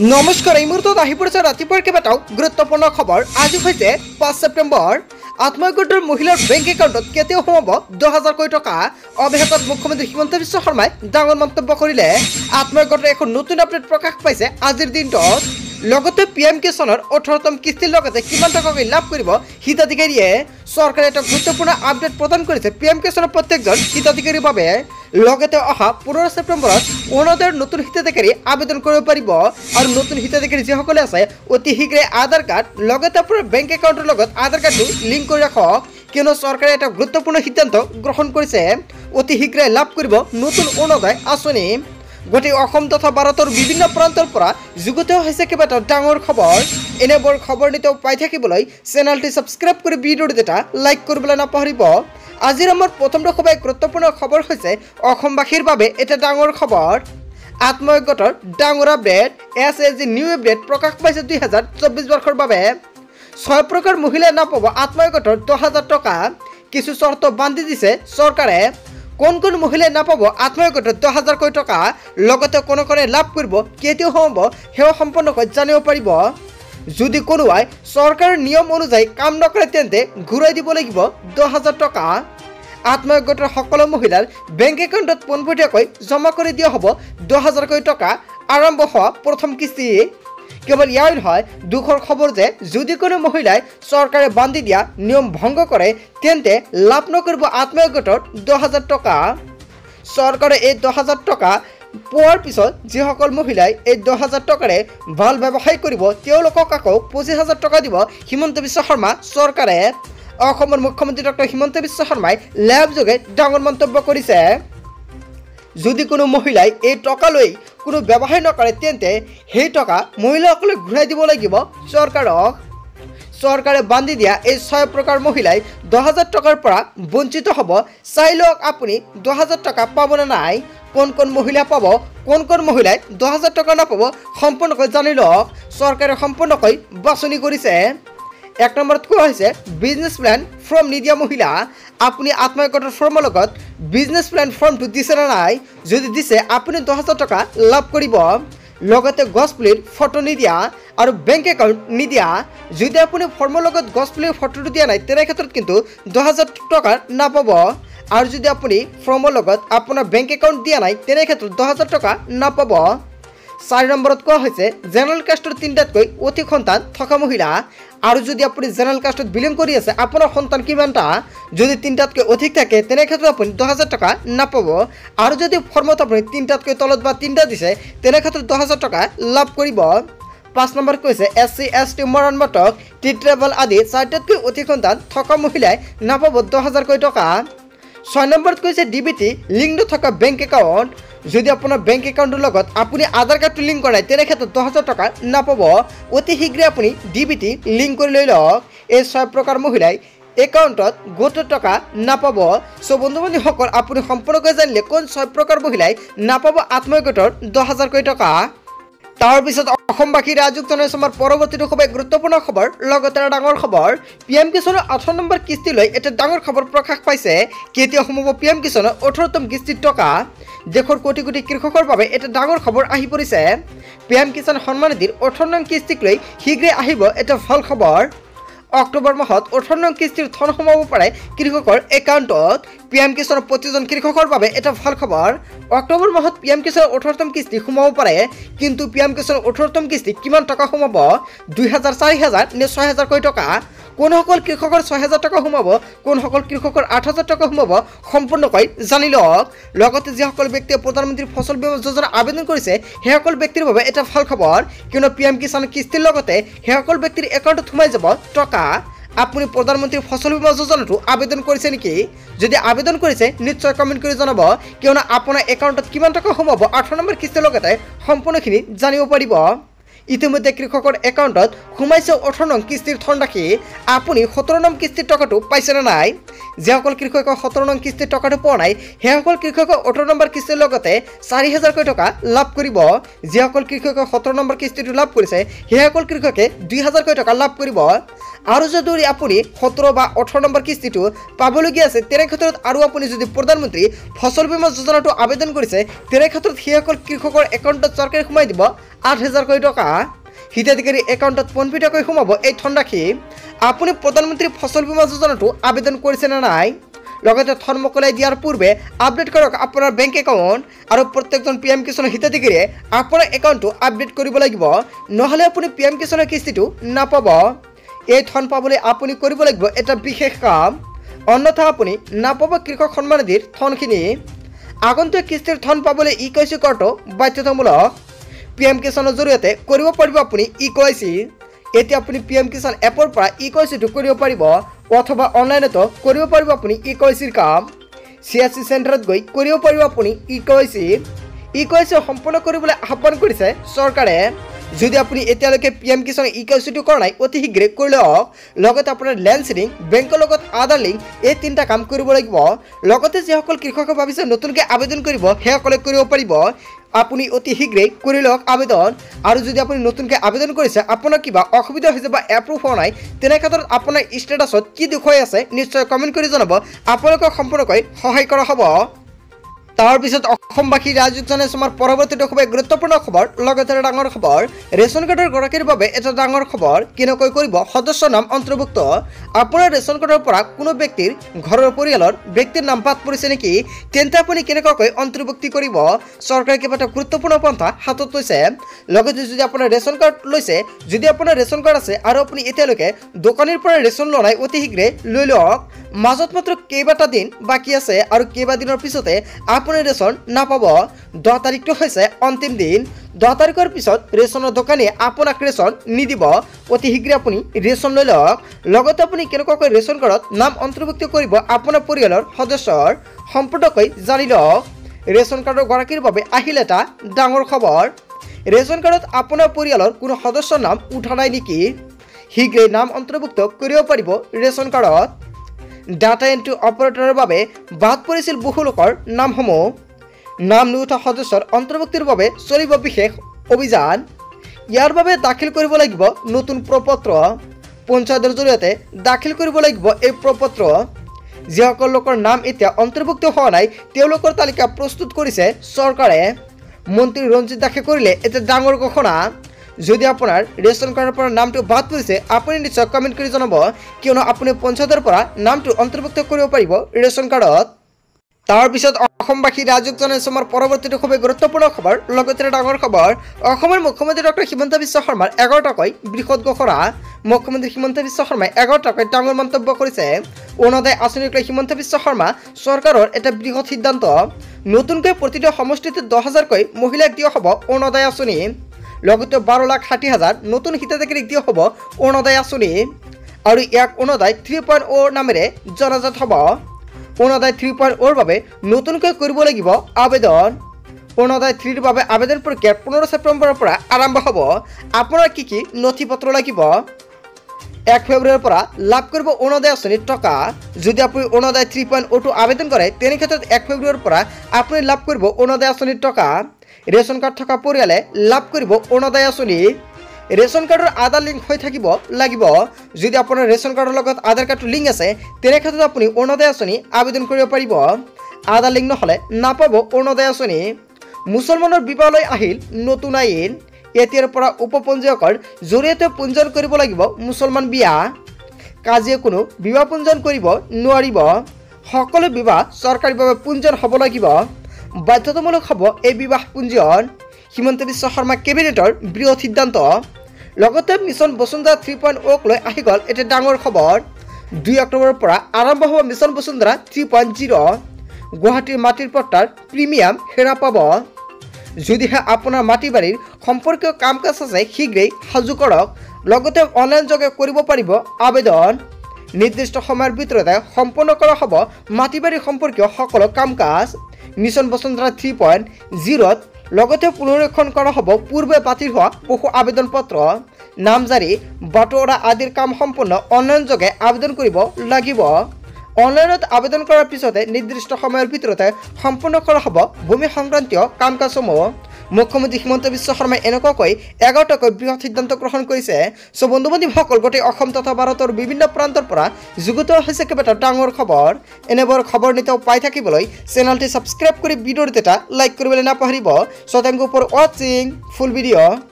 নমস্কাৰ এই মুহূৰ্তত আহি পৰিছে ৰাতিপুৱাৰ কেইবাটাও গুৰুত্বপূৰ্ণ খবৰ। আজি হৈছে 5 ছেপ্টেম্বৰ। আত্মহত্যা মহিলাৰ বেংক একাউণ্টত কেতিয়াও সোমাব 10,000 কোটি টকা। অৱশেষত মুখ্যমন্ত্ৰী হিমন্ত বিশ্ব শৰ্মাই ডাঙৰ মন্তব্য কৰিলে। আত্মহত্যাৰ এখন নতুন আপডেট প্ৰকাশ পাইছে আজিৰ দিনটোত। লগতে পিএম কিষাণৰ 18তম কিস্তিৰ লগতে কিমান টকাকৈ লাভ কৰিব হিতাধিকাৰীয়ে। চৰকাৰে এটা গুৰুত্বপূৰ্ণ আপডেট প্ৰদান কৰিছে পিএম কিষাণৰ প্ৰত্যেকজন হিতাধিকাৰীৰ বাবে। লগতে অহা 15 ছেপ্টেম্বৰত অৰুণোদয়ৰ নতুন হিতাধিকাৰী আবেদন কৰিব পাৰিব। আৰু নতুন হিতাধিকাৰী যিসকলে আছে অতি শীঘ্ৰে আধাৰ কাৰ্ড লগতে আপোনাৰ বেংক একাউণ্টৰ লগত আধাৰ কাৰ্ডটো লিংক কৰি ৰাখক, কিয়নো চৰকাৰে এটা গুৰুত্বপূৰ্ণ সিদ্ধান্ত গ্ৰহণ কৰিছে। অতি শীঘ্ৰে লাভ কৰিব নতুন অৰুণোদয় আঁচনি। গোটেই অসম তথা ভাৰতৰ বিভিন্ন প্ৰান্তৰ পৰা যুগুত হৈছে কেইবাটাও ডাঙৰ খবৰ। এনেবোৰ খবৰ নিতেও পাই থাকিবলৈ চেনেলটি ছাবস্ক্ৰাইব কৰি ভিডিঅ'টো এটা লাইক কৰিবলৈ নাপাহৰিব। আজিৰ আমাৰ প্ৰথমটো খুবেই গুৰুত্বপূৰ্ণ খবৰ হৈছে অসমবাসীৰ বাবে এটা ডাঙৰ খবৰ। আত্মহত্যাৰ ডাঙৰ আপডেট। এছএজি নিউ আপডেট প্ৰকাশ পাইছে 2024 বৰ্ষৰ বাবে 6 প্ৰকাৰ মহিলাই নাপাব আত্মহত্যাৰ 10,000 টকা। কিছু চৰ্ত বান্ধি দিছে চৰকাৰে। কোন কোন মহিলাই নাপাব আত্মহত্যাৰ 10,000 কোটি টকা, লগতে কোনে লাভ কৰিব কেতিয়াও সোমাব সেয়া সম্পূৰ্ণকৈ জানিব পাৰিব। যদি কোনোবাই চৰকাৰৰ নিয়ম অনুযায়ী কাম নকৰে তেন্তে ঘূৰাই দিব লাগিব 10,000 টকা। আত্মহত্যাৰ সকলো মহিলাৰ বেংক একাউণ্টত পোনপটীয়াকৈ জমা কৰি দিয়া হ'ব 10,000 কোটি টকা। আৰম্ভ হোৱা প্ৰথম কিস্তি। কেৱল ইয়াই নহয়, দুখৰ খবৰ যে যদি কোনো মহিলাই চৰকাৰে বান্ধি দিয়া নিয়ম ভংগ কৰে তেন্তে লাভ নকৰিব আত্মহত্যাৰ 10,000 টকা। চৰকাৰে এই 10,000 টকা পোৱাৰ পিছত যিসকল মহিলাই এই 10,000 টকাৰে ভাল ব্যৱসায় কৰিব তেওঁলোকক আকৌ 25,000 টকা দিব হিমন্ত বিশ্ব শৰ্মা চৰকাৰে। অসমৰ মুখ্যমন্ত্ৰী ডক্টৰ হিমন্ত বিশ্ব শৰ্মাই লাইভ যোগে ডাঙৰ মন্তব্য কৰিছে। যদি কোনো মহিলাই এই টকা লৈ কোনো ব্যৱসায় নকৰে তেন্তে সেই টকা মহিলাসকলে ঘূৰাই দিব লাগিব চৰকাৰক। চৰকাৰে বান্ধি দিয়া এই 6 প্ৰকাৰ মহিলাই 10,000 টকাৰ পৰা বঞ্চিত হ'ব। চাই লওক আপুনি 10,000 টকা পাব নে নাই, কোন কোন মহিলা পাব, কোন কোন মহিলাই 10,000 টকা নাপাব সম্পূৰ্ণকৈ জানি লওক। চৰকাৰে সম্পূৰ্ণকৈ বাছনি কৰিছে। 1 নম্বৰত কোৱা হৈছে বিজনেছ প্লেন ফৰ্ম নিদিয়া মহিলা। আপুনি আত্মহত্যাৰ ফৰ্মৰ লগত বিজনেছ প্লেন ফৰ্মটো দিছে নে নাই? যদি দিছে আপুনি 10,000 টকা লাভ কৰিব। লগতে গছপুলিৰ ফটো নিদিয়া আৰু বেংক একাউণ্ট নিদিয়া। যদি আপুনি ফৰ্মৰ লগত গছপুলিৰ ফটোটো দিয়া নাই তেনে ক্ষেত্ৰত কিন্তু 10,000 টকা নাপাব। আৰু যদি আপুনি ফৰ্মৰ লগত আপোনাৰ বেংক একাউণ্ট দিয়া নাই তেনে ক্ষেত্ৰত 10,000 টকা নাপাব। 4 নম্বৰত কোৱা হৈছে জেনেৰেল কাষ্টৰ 3টাতকৈ অধিক সন্তান থকা মহিলা। আৰু যদি আপুনি জেনেৰেল কাষ্টত বিলং কৰি আছে আপোনাৰ সন্তান কিমানটা, যদি 3টাতকৈ অধিক থাকে তেনে ক্ষেত্ৰত আপুনি 10,000 টকা নাপাব। আৰু যদি ফৰ্মত আপুনি 3টাতকৈ তলত বা 3টা দিছে তেনে ক্ষেত্ৰত 10,000 টকা লাভ কৰিব। 5 নম্বৰ কৈছে SC ST মৰাণ মটক টি-ট্ৰেভেল আদি 4টাতকৈ অধিক সন্তান থকা মহিলাই নাপাব 10,000 কোটি টকা। 6 নম্বৰত কৈছে DBT লিংক নথকা বেংক একাউণ্ট। যদি আপোনাৰ বেংক একাউণ্টৰ লগত আপুনি আধাৰ কাৰ্ডটো লিংক কৰা নাই তেনে ক্ষেত্ৰত 10,000 টকা নাপাব। অতি শীঘ্ৰে আপুনি DBT লিংক কৰি লৈ লওক। এই 6 প্ৰকাৰ মহিলাই একাউণ্টত গোটৰ টকা নাপাব। চ' বন্ধু বান্ধৱীসকল আপুনি সম্পূৰ্ণকৈ জানিলে কোন 6 প্ৰকাৰ মহিলাই নাপাব আত্মহত্যাৰ 10,000 কোটি টকা। তাৰপিছত অসমবাসী ৰাইজক জনাইছোঁ আমাৰ পৰৱৰ্তীটো খুবেই গুৰুত্বপূৰ্ণ খবৰ। লগতে এটা ডাঙৰ খবৰ পিএম কিষাণৰ 18 নম্বৰ কিস্তিলৈ এটা ডাঙৰ খবৰ প্ৰকাশ পাইছে। কেতিয়া সোমাব পিএম কিষাণৰ 18তম কিস্তিৰ টকা। দেশৰ কোটি কোটি কৃষকৰ বাবে এটা ডাঙৰ খবৰ আহি পৰিছে। পিএম কিষাণ সন্মান নিধিৰ 18 নং কিস্তিক লৈ শীঘ্ৰে আহিব এটা ভাল খবৰ। অক্টোবৰ মাহত 18 নং কিস্তিৰ ধন সোমাব পাৰে কৃষকৰ একাউণ্টত। পিএম কিষাণৰ প্ৰতিজন কৃষকৰ বাবে এটা ভাল খবৰ। অক্টোবৰ মাহত পিএম কিষাণৰ 18তম কিস্তি সোমাব পাৰে। কিন্তু পিএম কিষাণৰ 18তম কিস্তি কিমান টকা সোমাব, 2,000, 4,000 নে 6,000 কোটি টকা? কোনসকল কৃষকৰ 6,000 টকা সোমাব, কোনসকল কৃষকৰ 8,000 টকা সোমাব সম্পূৰ্ণকৈ জানি লওক। লগতে যিসকল ব্যক্তিয়ে প্ৰধানমন্ত্ৰী ফচল বীমা যোজনা আবেদন কৰিছে সেইসকল ব্যক্তিৰ বাবে এটা ভাল খবৰ, কিয়নো পিএম কিষাণ কিস্তিৰ লগতে সেইসকল ব্যক্তিৰ একাউণ্টত সোমাই যাব টকা। আপুনি প্ৰধানমন্ত্ৰী ফচল বীমা যোজনাটো আবেদন কৰিছে নেকি? যদি আবেদন কৰিছে নিশ্চয় কমেণ্ট কৰি জনাব, কিয়নো আপোনাৰ একাউণ্টত কিমান টকা সোমাব 18 নম্বৰ কিস্তিৰ লগতে সম্পূৰ্ণখিনি জানিব পাৰিব। ইতিমধ্যে কৃষকৰ একাউণ্টত সোমাইছে 18 নং কিস্তিৰ ধনৰাশি। আপুনি 17 নং কিস্তিৰ টকাটো পাইছে নে নাই? যিসকল কৃষকে 17 নং কিস্তিৰ টকাটো পোৱা নাই সেইসকল কৃষকে 18 নম্বৰ কিস্তিৰ লগতে 4,000 কোটি টকা লাভ কৰিব। যিসকল কৃষকে 17 নম্বৰ কিস্তিটো লাভ কৰিছে সেইসকল কৃষকে 2,000 কোটি টকা লাভ কৰিব। আৰু যদি আপুনি 17 বা 18 নম্বৰ কিস্তিটো পাবলগীয়া আছে তেনে ক্ষেত্ৰত আৰু আপুনি যদি প্ৰধানমন্ত্ৰী ফসল বীমা যোজনাটো আবেদন কৰিছে তেনে ক্ষেত্ৰত সেইসকল কৃষকৰ একাউণ্টত চৰকাৰে সোমাই দিব 8,000 কোটি টকা। হিতাধিকাৰী একাউণ্টত পোনপটীয়াকৈ সোমাব এই ধনৰাশি। আপুনি প্ৰধানমন্ত্ৰী ফসল বীমা যোজনাটো আবেদন কৰিছে নে নাই লগতে ধন মোকলাই দিয়াৰ পূৰ্বে আপডেট কৰক আপোনাৰ বেংক একাউণ্ট আৰু প্ৰত্যেকজন PM কিষাণৰ হিতাধিকাৰীয়ে আপোনাৰ একাউণ্টটো আপডেট কৰিব লাগিব, নহ'লে আপুনি PM কিষাণৰ কিস্তিটো নাপাব। এই ধন পাবলৈ আপুনি কৰিব লাগিব এটা বিশেষ কাম, অন্যথা আপুনি নাপাব কৃষক সন্মান নিধিৰ ধনখিনি। আগন্তুক কিস্তিৰ ধন পাবলৈ EKYC কৰাটো বাধ্যতামূলক। PM কিষাণৰ জৰিয়তে কৰিব পাৰিব আপুনি EKYC। এতিয়া আপুনি PM কিষাণ এপৰ পৰা EKYCটো কৰিব পাৰিব অথবা অনলাইনতো কৰিব পাৰিব আপুনি EKYCৰ কাম। CSC চেণ্টাৰত গৈ কৰিব পাৰিব আপুনি EKYC। EKYC সম্পূৰ্ণ কৰিবলৈ আহ্বান কৰিছে চৰকাৰে। যদি আপুনি এতিয়ালৈকে PM কিষাণ EKYCটো কৰা নাই অতি শীঘ্ৰে কৰি লওক। লগতে আপোনাৰ লেণ্ড সিডিং, বেংকৰ লগত আধাৰ লিংক এই 3টা কাম কৰিব লাগিব। লগতে যিসকল কৃষকে ভাবিছে নতুনকৈ আবেদন কৰিব সেইসকলে কৰিব পাৰিব। আপুনি অতি শীঘ্ৰেই কৰি লওক আবেদন। আৰু যদি আপুনি নতুনকৈ আবেদন কৰিছে আপোনাৰ কিবা অসুবিধা হৈছে বা এপ্ৰুভ হোৱা নাই তেনে ক্ষেত্ৰত আপোনাৰ ষ্টেটাছত কি দেখুৱাই আছে নিশ্চয় কমেণ্ট কৰি জনাব, আপোনালোকক সম্পূৰ্ণকৈ সহায় কৰা হ'ব। তাৰপিছত অসমবাসী ৰাইজক জনাইছোঁ আমাৰ পৰৱৰ্তীটো খুবেই গুৰুত্বপূৰ্ণ খবৰ, লগতে ডাঙৰ খবৰ। ৰেচন কাৰ্ডৰ গৰাকীৰ বাবে এটা ডাঙৰ খবৰ। কেনেকৈ কৰিব সদস্য নাম অন্তৰ্ভুক্ত। আপোনাৰ ৰেচন কাৰ্ডৰ পৰা কোনো ব্যক্তিৰ ঘৰৰ পৰিয়ালৰ ব্যক্তিৰ নাম বাদ পৰিছে নেকি, তেন্তে আপুনি কেনেকৈ অন্তৰ্ভুক্তি কৰিব। চৰকাৰে কেইবাটা গুৰুত্বপূৰ্ণ পন্থা হাতত লৈছে। লগতে যদি আপোনাৰ ৰেচন কাৰ্ড লৈছে, যদি আপোনাৰ ৰেচন কাৰ্ড আছে আৰু আপুনি এতিয়ালৈকে দোকানীৰ পৰা ৰেচন লোৱা নাই অতি শীঘ্ৰে লৈ লওক। মাজত মাত্ৰ কেইবাটা দিন বাকী আছে আৰু কেইবাদিনৰ পিছতে আপুনি ৰেচন নাপাব। 10 তাৰিখটো হৈছে অন্তিম দিন। 10 তাৰিখৰ পিছত ৰেচনৰ দোকানীয়ে আপোনাক ৰেচন নিদিব। অতি শীঘ্ৰে আপুনি ৰেচন লৈ লওক। লগতে আপুনি কেনেকৈ ৰেচন কাৰ্ডত নাম অন্তৰ্ভুক্ত কৰিব আপোনাৰ পৰিয়ালৰ সদস্যৰ সম্পূৰ্ণকৈ জানি লওক। ৰেচন কাৰ্ডৰ গৰাকীৰ বাবে আহিল এটা ডাঙৰ খবৰ। ৰেচন কাৰ্ডত আপোনাৰ পৰিয়ালৰ কোনো সদস্যৰ নাম উঠা নাই নেকি, শীঘ্ৰেই নাম অন্তৰ্ভুক্ত কৰিব পাৰিব ৰেচন কাৰ্ডত। ডাটা এন্ট্ৰি অপাৰেটৰৰ বাবে বাদ পৰিছিল বহু লোকৰ নামসমূহ। নাম নুঠা সদস্যৰ অন্তৰ্ভুক্তিৰ বাবে চলিব বিশেষ অভিযান। ইয়াৰ বাবে দাখিল কৰিব লাগিব নতুন প্ৰপত্ৰ। পঞ্চায়তৰ জৰিয়তে দাখিল কৰিব লাগিব এই প্ৰপত্ৰ। যিসকল লোকৰ নাম এতিয়া অন্তৰ্ভুক্ত হোৱা নাই তেওঁলোকৰ তালিকা প্ৰস্তুত কৰিছে চৰকাৰে। মন্ত্ৰী ৰঞ্জিত দাসে কৰিলে এটা ডাঙৰ ঘোষণা। যদি আপোনাৰ ৰেচন কাৰ্ডৰ পৰা নামটো বাদ পৰিছে আপুনি নিশ্চয় কমেণ্ট কৰি জনাব, কিয়নো আপুনি পঞ্চায়তৰ পৰা নামটো অন্তৰ্ভুক্ত কৰিব পাৰিব ৰেচন কাৰ্ডত। তাৰপিছত অসমবাসী ৰাইজক জনাইছোঁ আমাৰ পৰৱৰ্তীটো খুবেই গুৰুত্বপূৰ্ণ খবৰ, লগতে ডাঙৰ খবৰ। অসমৰ মুখ্যমন্ত্ৰী ডক্টৰ হিমন্ত বিশ্ব শৰ্মাৰ 11টাকৈ বৃহৎ ঘোষণা। মুখ্যমন্ত্ৰী হিমন্ত বিশ্ব শৰ্মাই 11টাকৈ ডাঙৰ মন্তব্য কৰিছে। অৰুণোদয় আঁচনিক লৈ হিমন্ত বিশ্ব শৰ্মা চৰকাৰৰ এটা বৃহৎ সিদ্ধান্ত। নতুনকৈ প্ৰতিটো সমষ্টিত 10,000কৈ মহিলাক দিয়া হ'ব অৰুণোদয় আঁচনি। লগতে 12,60,000 নতুন হিতাধিকাৰীক দিয়া হ'ব অৰুণোদয় আঁচনি। আৰু ইয়াক অৰুণোদয় 3.0 নামেৰে জনাজাত হ'ব। অৰুণোদয় 3.0ৰ বাবে নতুনকৈ কৰিব লাগিব আবেদন। অৰুণোদয় 3ৰ বাবে আবেদন প্ৰক্ৰিয়া 15 ছেপ্টেম্বৰৰ পৰা আৰম্ভ হ'ব। আপোনাৰ কি কি নথি পত্ৰ লাগিব। 1 ফেব্ৰুৱাৰীৰ পৰা লাভ কৰিব অৰুণোদয় আঁচনিৰ টকা। যদি আপুনি অৰুণোদয় 3.0টো আবেদন কৰে তেনে ক্ষেত্ৰত 1 ফেব্ৰুৱাৰীৰ পৰা আপুনি লাভ কৰিব অৰুণোদয় আঁচনিৰ টকা। ৰেচন কাৰ্ড থকা পৰিয়ালে লাভ কৰিব অৰুণোদয় আঁচনি। ৰেচন কাৰ্ডৰ আধাৰ লিংক হৈ থাকিব লাগিব। যদি আপোনাৰ ৰেচন কাৰ্ডৰ লগত আধাৰ কাৰ্ডটো লিংক আছে তেনে ক্ষেত্ৰত আপুনি অৰুণোদয় আঁচনি আবেদন কৰিব পাৰিব। আধাৰ লিংক নহ'লে নাপাব অৰুণোদয় আঁচনি। মুছলমানৰ বিবাহলৈ আহিল নতুন আইন। এতিয়াৰ পৰা উপপঞ্জীয়কৰ জৰিয়তে পঞ্জীয়ন কৰিব লাগিব মুছলমান বিয়া। কাজিয়ে কোনো বিবাহ পঞ্জীয়ন কৰিব নোৱাৰিব। সকলো বিবাহ চৰকাৰীভাৱে পঞ্জীয়ন হ'ব লাগিব। বাধ্যতামূলক হ'ব এই বিবাহ পঞ্জীয়ন। হিমন্ত বিশ্ব শৰ্মা কেবিনেটৰ বৃহৎ সিদ্ধান্ত। লগতে মিছন বসুন্ধৰা 3.0ক লৈ আহি গ'ল এটা ডাঙৰ খবৰ। 2 অক্টোবৰৰ পৰা আৰম্ভ হ'ব মিছন বসুন্ধৰা 3.0। গুৱাহাটীৰ মাটিৰ পট্টাৰ প্ৰিমিয়াম হেৰা পাব। যদিহে আপোনাৰ মাটি বাৰীৰ সম্পৰ্কীয় কাম কাজ আছে শীঘ্ৰেই সাজু কৰক। লগতে অনলাইন যোগে কৰিব পাৰিব আবেদন। নিৰ্দিষ্ট সময়ৰ ভিতৰতে সম্পন্ন কৰা হ'ব মাটি বাৰী সম্পৰ্কীয় সকলো কাম কাজ। মিছন বসুন্ধৰা 3.0ত লগতে পুনৰীক্ষণ কৰা হ'ব পূৰ্বে বাতিল হোৱা বহু আবেদন পত্ৰ। নামজাৰি বাটোৱাৰা আদিৰ কাম সম্পূৰ্ণ অনলাইন যোগে আবেদন কৰিব লাগিব। অনলাইনত আবেদন কৰাৰ পিছতে নিৰ্দিষ্ট সময়ৰ ভিতৰতে সম্পূৰ্ণ কৰা হ'ব ভূমি সংক্ৰান্তীয় কাম কাজসমূহ। মুখ্যমন্ত্ৰী হিমন্ত বিশ্ব শৰ্মাই এনেকুৱাকৈ 11টাকৈ বৃহৎ সিদ্ধান্ত গ্ৰহণ কৰিছে। চ' বন্ধু বান্ধৱীসকল, গোটেই অসম তথা ভাৰতৰ বিভিন্ন প্ৰান্তৰ পৰা যুগুত হৈছে কেইবাটাও ডাঙৰ খবৰ। এনেবোৰ খবৰ নিতৌ পাই থাকিবলৈ চেনেলটি ছাবস্ক্ৰাইব কৰি ভিডিঅ'ত এটা লাইক কৰিবলৈ নাপাহৰিব। চ' থেংক ইউ ফৰ ৱাচিং ফুল ভিডিঅ'।